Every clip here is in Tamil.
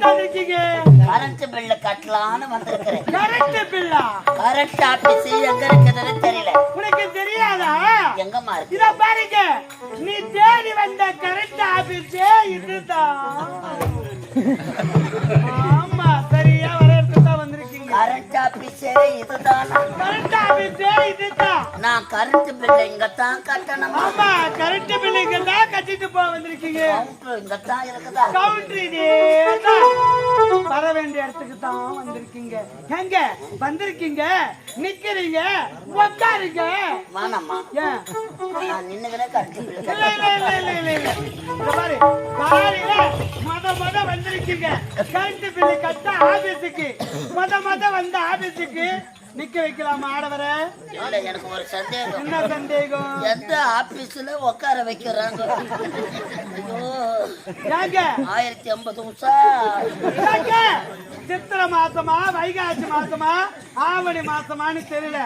கரண்ட் பில்ல கட்டலான்னு வந்திருக்கிறேன். கரண்ட் பில்லா? கரண்ட் ஆபீஸ் எங்க இருக்குதுன்னு தெரியல. உனக்கு தெரியாதா? எங்கம்மா இருக்கு? இத பாருங்க, நீ தேடி வந்த கரண்ட் ஆபீஸ் இதுதான். ஆமா, சரியா வர இடத்துக்கு தான் வந்திருக்கீங்க. கரண்ட் ஆபீஸ் இதுதான். கரண்ட் ஆபீஸ் இதுதான். நான் கரண்ட் பில்ல இங்க தான் கட்டணும். ஆமா, கரண்ட் பில் இங்க தான் கட்டிட்டு போக வந்திருக்கீங்க. கவுண்டர் இங்க தான் இருக்குதா? கவுண்டர் இதேதான். வர வேண்டிய இடத்துக்கு தான் வந்திருக்கீங்க. எங்க வந்திருக்கீங்க? நிக்கிறீங்க, உட்காருங்க. வானம்மா, ஏன் நான் நின்னுக்கிறேன். கரண்ட் பில் இல்ல இல்ல இல்ல இல்ல இல்ல இல்ல. இங்க பாரு, காலையில மொத வந்திருக்கீங்க கரண்ட் பில் கட்ட ஆபீஸுக்கு. மொத வந்த ஆபீஸுக்கு நிக்க வைக்கலாமா ஆடவரை? இல்ல, எனக்கு ஒரு சந்தேகம். என்ன சந்தேகம்? எந்த ஆபீஸ்ல உட்கார வைக்கிறாங்க? ஏங்க 1050 உஷா. ஏங்க சித்திரை மாசமா வைகாசி மாசமா ஆவணி மாசமானு தெரியல,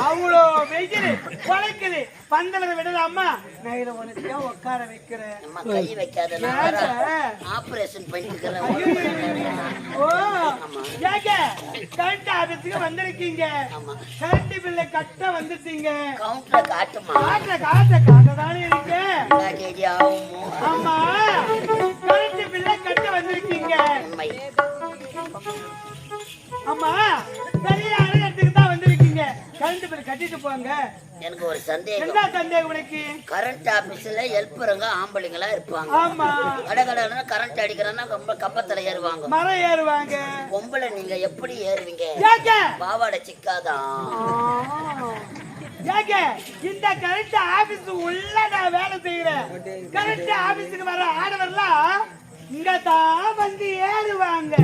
அவ்வளோ வெயில் குலைக்குது. பந்தல விடலாமா? நான் இதை உனக்கு உட்கார வைக்கிறேன். கை வைக்காத, ஆபரேஷன் பண்ணிக்கிறேன். ஓ, ஏங்க கரண்ட் ஆபீஸுக்கு வந்திருக்கீங்க, கரண்ட் பில்ல கட்ட வந்துட்டீங்க. கவுண்டர் காட்டுமா? காட்டதானே இருக்கு. ஆமா, கரண்ட் பில்ல கட்ட வந்திருக்கீங்க. ஆமா, சரியான இடத்துக்கு தான் வந்திருக்கீங்க. கரண்ட் பில் கட்டிட்டு போங்க. எனக்கு ஒரு சந்தேகம். என்ன சந்தேகம் உனக்கு? கரண்ட் ஆபீஸ்ல ஹெல்ப்பருங்க ஆம்பளைங்களா இருப்பாங்க. ஆமா, கடகடனா கரண்ட் அடிக்கிறன்னா கம்பத்துல ஏறுவாங்க, மரம் ஏறுவாங்க. பொம்பளை நீங்க எப்படி ஏறுவீங்க? பாவாடை சிக்காதான். ஏங்க இந்த கரண்ட் ஆபீஸ் உள்ள நான் வேலை செய்யறேன். கரண்ட் ஆபீஸுக்கு வர ஆடவர்லாம் இங்க தான் வந்து ஏறுவாங்க.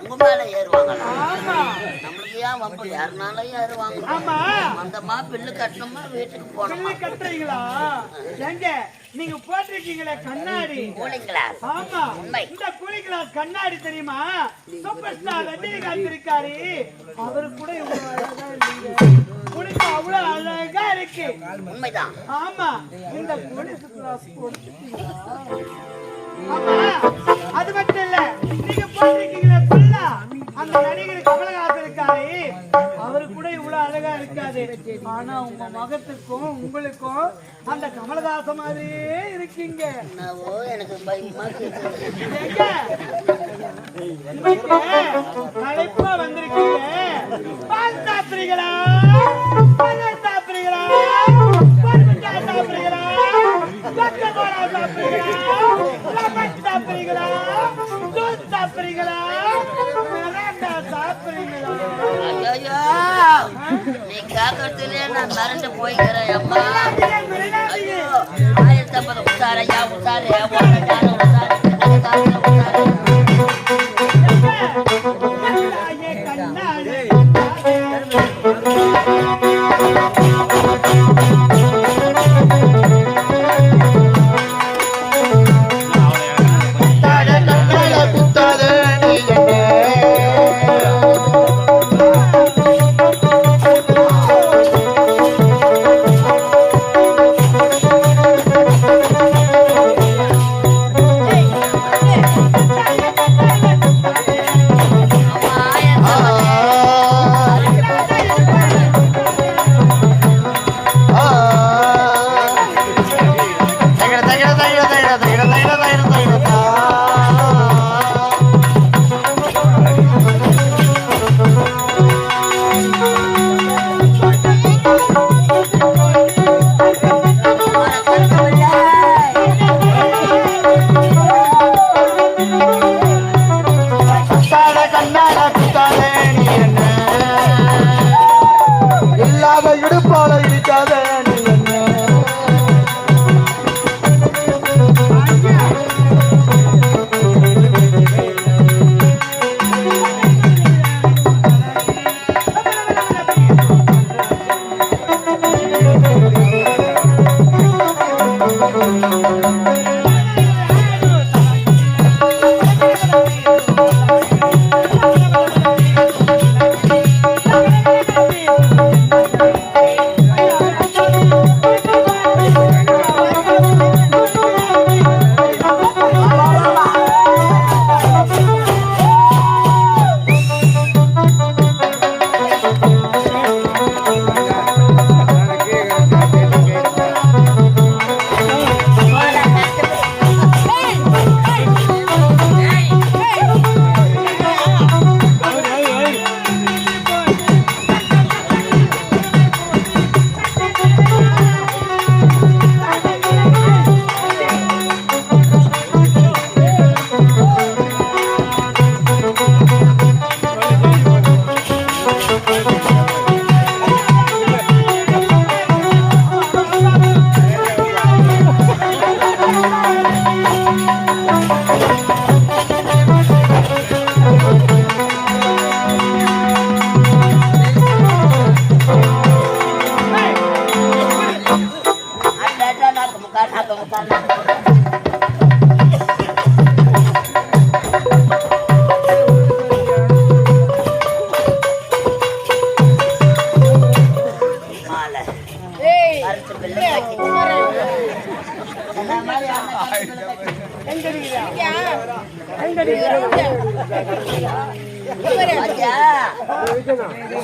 உங்க மேல ஏறுவாங்களா? ஆமா, நம்மளுக்கு ஏன் வம்பு? யாருனாலும் ஏறுவாங்க. ஆமா, அந்தமா பில்லு கட்டணுமா வீட்டுக்கு போகணும். பில்லு கட்டுறீங்களா? எங்க நீங்க போட்டிருக்கீங்களே கண்ணாடி கூலிங் கிளாஸ். ஆமா, இந்த கூலிங் கிளாஸ் கண்ணாடி தெரியுமா? சூப்பர் ஸ்டார் ரஜினிகாந்த் இருக்காரு, அவரு கூட இவ்வளவு அழகா இல்லைங்க. உனக்கு அவ்வளவு அழகா இருக்கு. உண்மைதான். ஆமா, இந்த போலீஸ் கிளாஸ் போட்டுட்டீங்களா? ஆமா, அது மட்டும் இல்ல, நீங்க போட்டிருக்கீங்களே பல்லா, அந்த நடிகர் கமலஹாசன் இருக்காரு, அவரு கூட இவ்வளவு அழகா இருக்காது. ஆனா உங்க முகத்துக்கும் உங்களுக்கும் அந்த கமலஹாசன் மாதிரியே இருக்கீங்க. எனக்கு பயமா அழைப்பா வந்திருக்கீங்க. பால் சாப்பிடுறீங்களா? பழம் சாப்பிடுறீங்களா? சாப்பிடுறீங்களா? சாப்பிடுறீங்களா? ஜூஸ் சாப்பிடுறீங்களா? ஐயோ, நீ கேட்கறதுலயே நான் மறந்து போய்க்கிறேன். அம்மா, 1050 உசார, யா உசாரு,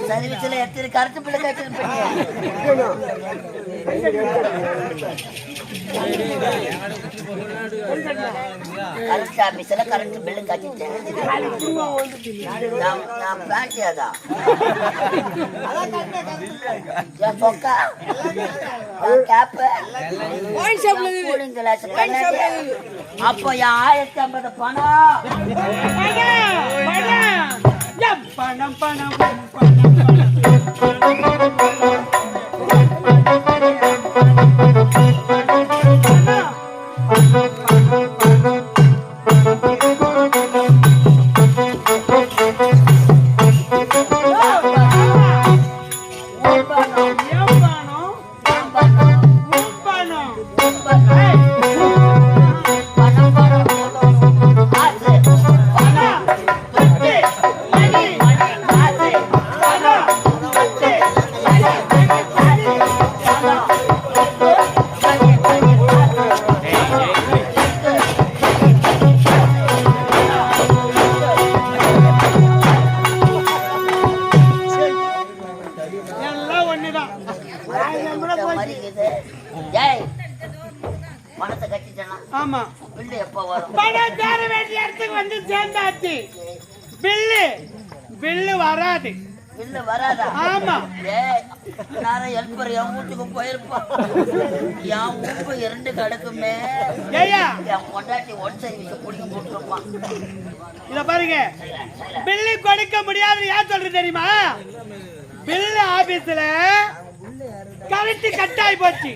சர்வீஸ்ல எத்தனை கருத்து பிள்ளை கட்டிருப்பீங்க. கரண்ட் ஆபீஸ்ல கரண்ட் பில்லு கட்டிட்டேன். நான் பிளான்டியாதா சொக்கா கேப்பு அப்போ 1050 பணம் பணம் பணம் பணத்தை கட்டிட்டேனா? ஆமா. பில்லு எப்ப வரும்? பணம் தர வேண்டிய இடத்துக்கு வந்து சேர்ந்தாச்சு. பில்லு வராது. பில்லு வராதா? ஆமா. நான் ஹெல்ப்பர் என் வீட்டுக்கு போயிருப்பான். என் உப்பு 2 கடுக்குமே. ஏயா என் பொண்டாட்டி ஒன் சர்வீஸ் குடிக்க போட்டுருப்பான். இத பாருங்க, பில்லு கொடுக்க முடியாது ஏன் சொல்றது தெரியுமா? பில்லு ஆபீஸ்ல கரண்ட் கட் ஆகி போச்சு.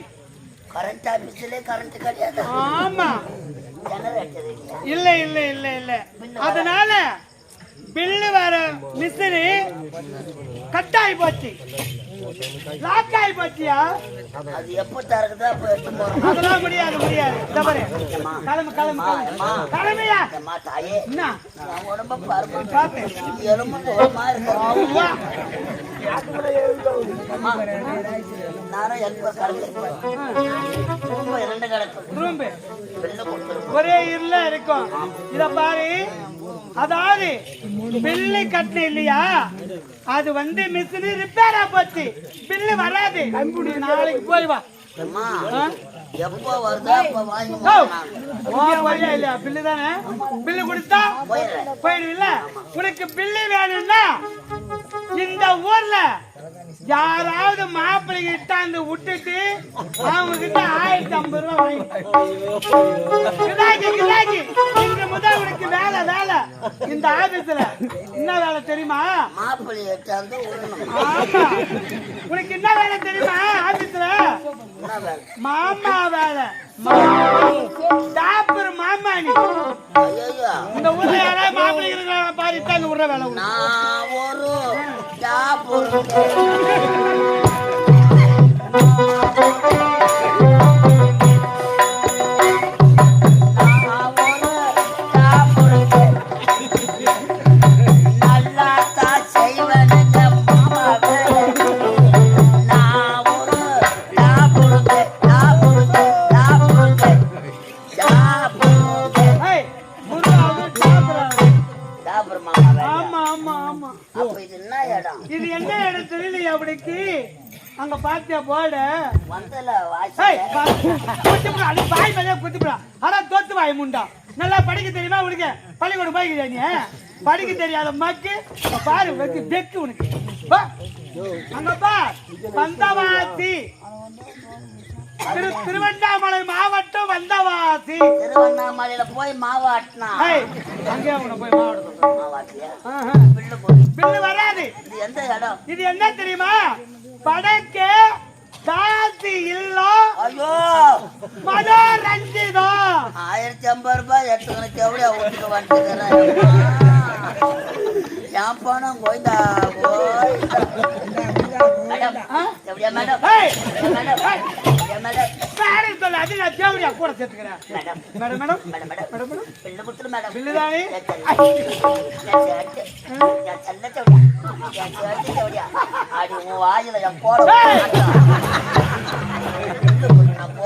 கரண்ட் ஆபீஸ்ல கரண்ட் கிடையாது. ஆமா. ஜெனரேட்டர் இல்ல இல்ல இல்ல இல்ல. அதனால பில்லு வர மிஷின் கட் ஆகி போச்சு. லாக் ஆகி போச்சியா? அது எப்ப தரக்குதா அப்ப எடுத்து போறோம். அதெல்லாம் முடியாது முடியாது. தவறு. கிளம்பு கிளம்பு கிளம்பியா? அம்மா தாயே, என்ன நான் உடம்ப பாருமா. பாப்பே. எலும்பு தோலமா இருக்கு. அம்மா நானும் ஹெல்ப்பர் கலந்துருப்பேன். 2 கிடக்கு. ரூம் பில்லு கொடுத்துருக்கோம். ஒரே இருள இருக்கும். இத பாரு, அதாவது பில்லு கட்டண இல்லையா, அது வந்து மிஷின் ரிப்பேரா போச்சு. பில்லு வராது. நாளைக்கு போய் வா. அம்மா எப்போ வருதா அப்ப வாங்கி இல்ல பில்லு தானே. பில்லு கொடுத்தா போயிடுவில்ல. உனக்கு பில்லு வேணும்னா இந்த ஊர்ல யாராவது மாப்பிள்ளை கிட்டாந்து விட்டுட்டு அவங்க கிட்ட 1050 ரூபாய் வாங்கி இன்று முதல் உனக்கு வேலை வேலை. இந்த ஆபீஸ்ல என்ன வேலை தெரியுமா? மாப்பிள்ளை உனக்கு என்ன வேலை தெரியுமா? ஆபீஸ்ல மாமா வேலை. டாக்டர் மாமா. நீ இந்த ஊர்ல யாராவது மாப்பிள்ளை இருக்கிற பாரு இத்தாந்து விடுற வேலை. நான் ஒரு டாக்டர் இது என்ன இடம் தெரியல. அப்படிக்கு அங்க பாத்தியா போட பாய் மேலே குத்திப்பா. ஆனா தோத்து வாய் முண்டா. நல்லா படிக்க தெரியுமா உனக்கு? பள்ளிக்கூடம் போய்க்கிறியா நீ? படிக்க தெரியாத மக்கு பாரு வெக்கு வெக்கு உனக்கு. அங்க பார் வந்தவாசி. திருவண்ணாமலை மாவட்டம் வந்தவாசி. திருவண்ணாமலையில போய் மாவாட்டினா அங்கே போய் மாவட்டம் பில்லு வராது. இது எந்த இடம்? இது என்ன தெரியுமா? படக்கு காசி இல்ல. ஐயோ மனோரஞ்சிதோ 1050 ரூபாய் எடுத்துக்கணும். எவ்வளோ வீட்டுக்கு வந்துக்கிறேன். என் பணம் கோய்ந்தா மேடம். எப்படியா மேடம்? மேடம் சொல்ல அது நான் தேவடியா கூட சேர்த்துக்கிறேன். Madam madam madam madam madam madam bill கொடுத்துரு மேடம். பில்லு தானே அடி உன் வாயில என் போட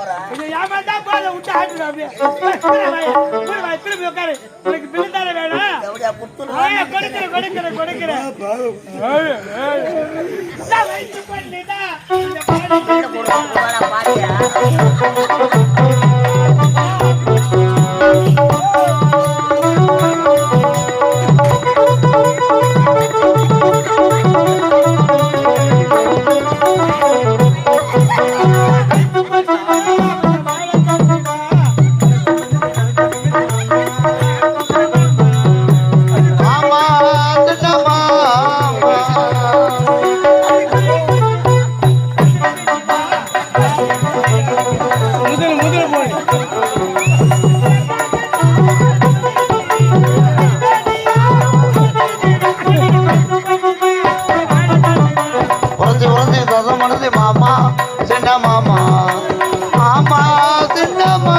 போறேன். இது ஏமாந்தா போத விட்டு ஆட்டுறோம் அப்படியே. திரும்பி உட்காரு. உனக்கு பில்லு தானே வேணும்? எப்படியா குடுத்துருவாங்க? கொடுக்கிறேன். வயிற்று பண்ணிட்டா பாத்தியா மாமா சின்ன மாமா மாமா சின்ன மாமா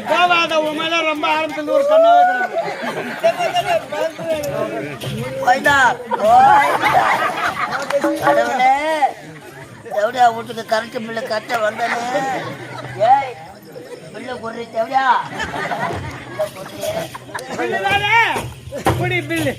போவாத உண்மையில ரொம்ப ஆரம்பத்துல ஒரு கண்ணாவே கடவுளே தேவடியா வீட்டுக்கு கரண்ட் பில்லு கட்ட வந்தானே. ஏய் பில்லு போடுறீ தேவடியா பில்லு தானே குடி பில்லு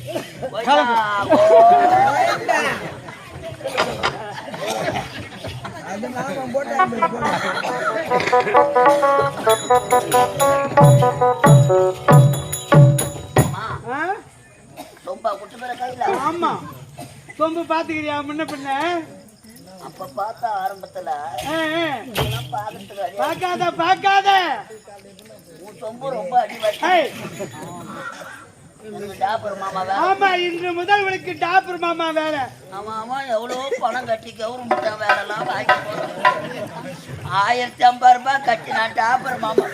ரொம்ப குட்டு பேர கையில. ஆமா சொம்பு பாத்துக்கிறியா முன்ன பின்ன? அப்ப பார்த்தா ஆரம்பத்துல பாக்காத உன் சொம்பு ரொம்ப அடிவாச்சு. டாப்பர் மாமா வேலை. ஆமா இன்று முதல் உனக்கு டாப்பர் மாமா வேலை. ஆமா எவ்வளவு பணம் கட்டி கவர்மெண்ட் வேலை எல்லாம் வாங்கி 1050 ரூபாய் கட்டி நான் டாப்பர் மாமா